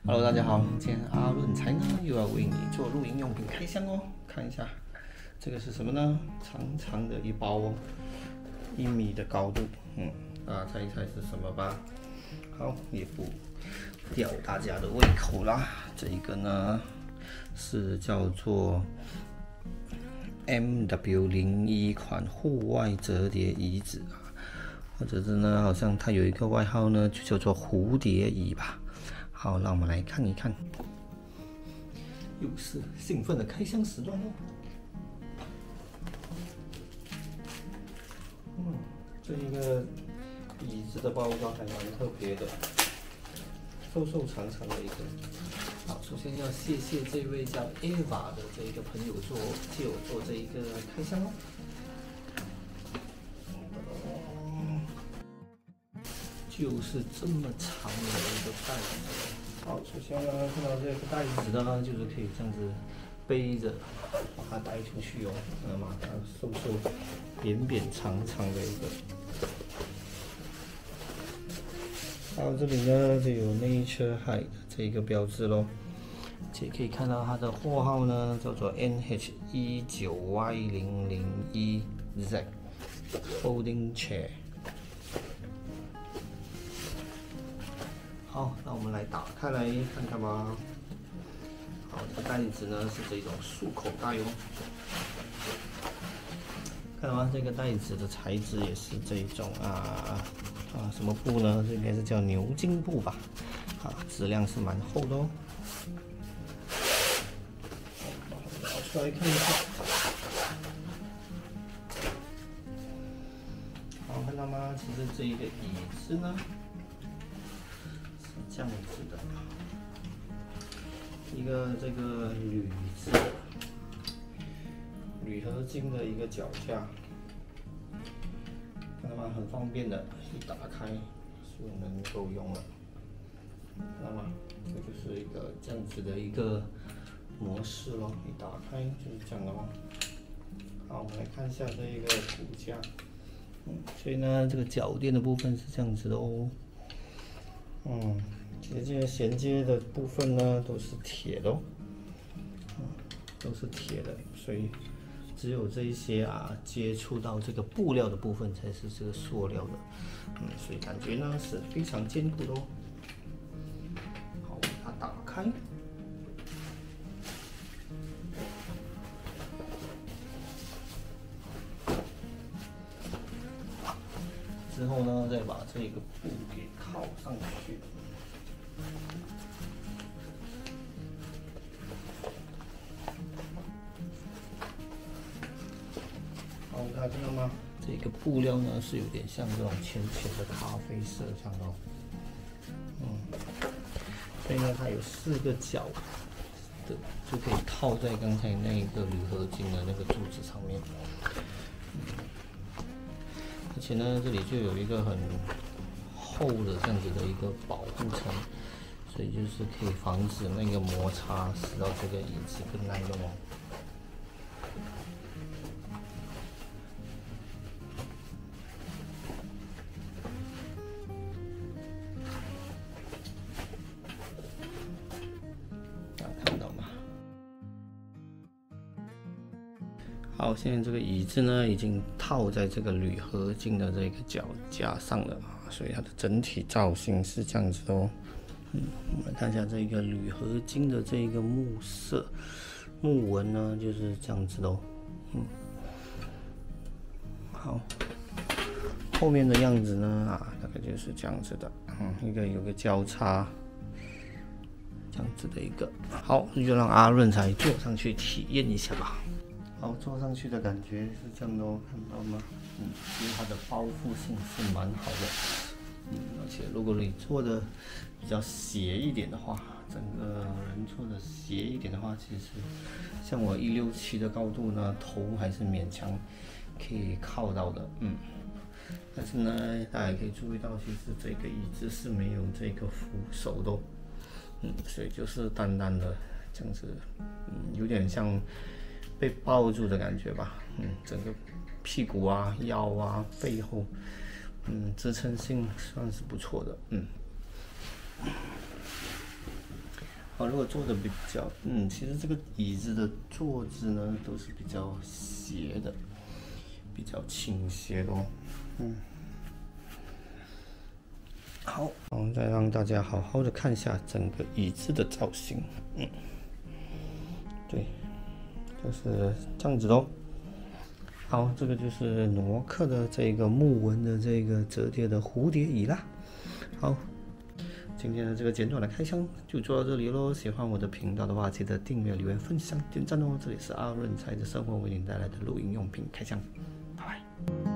Hello， 大家好，今天阿润才呢又要为你做露营用品开箱哦。看一下，这个是什么呢？长长的一包哦，1米的高度。大家猜一猜是什么吧？好，也不吊大家的胃口啦。这一个呢是叫做 MW01款户外折叠椅子啊，或者是呢，好像它有一个外号呢，就叫做蝴蝶椅吧。好，让我们来看一看，又是兴奋的开箱时段哦。这一个椅子的包装还蛮特别的，瘦瘦长长的一个。好，首先要谢谢这位叫 Eva 的这一个朋友借我做这一个开箱哦。就是这么长的一个袋子。好，首先呢，看到这个袋子呢，就是可以这样子背着把它带出去哦。它瘦瘦、扁扁、长长的一个。还有这里呢，就有 Nature High 的这一个标志咯。且可以看到它的货号呢，叫做 NH19Y001Z Folding Chair。好，那我们来打开来看看吧。好，这个袋子呢是这种束口袋哦。看到吗？这个袋子的材质也是这种什么布呢？这应该是叫牛津布吧？质量是蛮厚的哦。拿出来看一下。好，看到吗？其实这一个椅子呢。这样子的，一个这个铝合金的一个脚架，看到吗？很方便的，一打开就能够用了。看到吗？这就是一个这样子的一个模式咯，一打开就是这样的哦。好，我们来看一下这一个骨架。所以呢，这个脚垫的部分是这样子的哦。这些衔接的部分呢都是铁的哦，都是铁的，所以只有这一些接触到这个布料的部分才是这个塑料的，所以感觉呢是非常坚固的哦。好，把它打开，之后呢再把这个布给靠上去。好，大家看到吗？这个布料呢是有点像这种浅浅的咖啡色这样的哦。所以呢，它有4个角的，就可以套在刚才那个铝合金的那个柱子上面。而且呢，这里就有一个很厚的这样子的一个保护层。所以就是可以防止那个摩擦，使到这个椅子更耐用哦。看到吗？好，现在这个椅子呢已经套在这个铝合金的这个脚架上了所以它的整体造型是这样子的哦。我们来看一下这个铝合金的这个木纹呢，就是这样子的哦。好，后面的样子呢大概就是这样子的，有个交叉，这样子的一个。好，那就让阿润才坐上去体验一下吧。好，坐上去的感觉是这样的哦，看到吗？其实它的包覆性是蛮好的。而且如果你坐的比较斜一点的话，整个人坐的斜一点的话，其实像我167的高度呢，头还是勉强可以靠到的，但是呢，大家可以注意到，其实这个椅子是没有这个扶手的哦，所以就是单单的这样子，有点像被抱住的感觉吧，整个屁股腰背后支撑性算是不错的，好，如果坐的比较，其实这个椅子的坐姿呢都是比较斜的，比较倾斜的哦，好，我们再让大家好好的看一下整个椅子的造型，对，就是这样子哦。好，这个就是挪克的这个木纹的这个折叠的蝴蝶椅啦。好，今天的这个简短的开箱就做到这里喽。喜欢我的频道的话，记得订阅、留言、分享、点赞哦。这里是阿润财的生活为您带来的录音用品开箱，拜拜。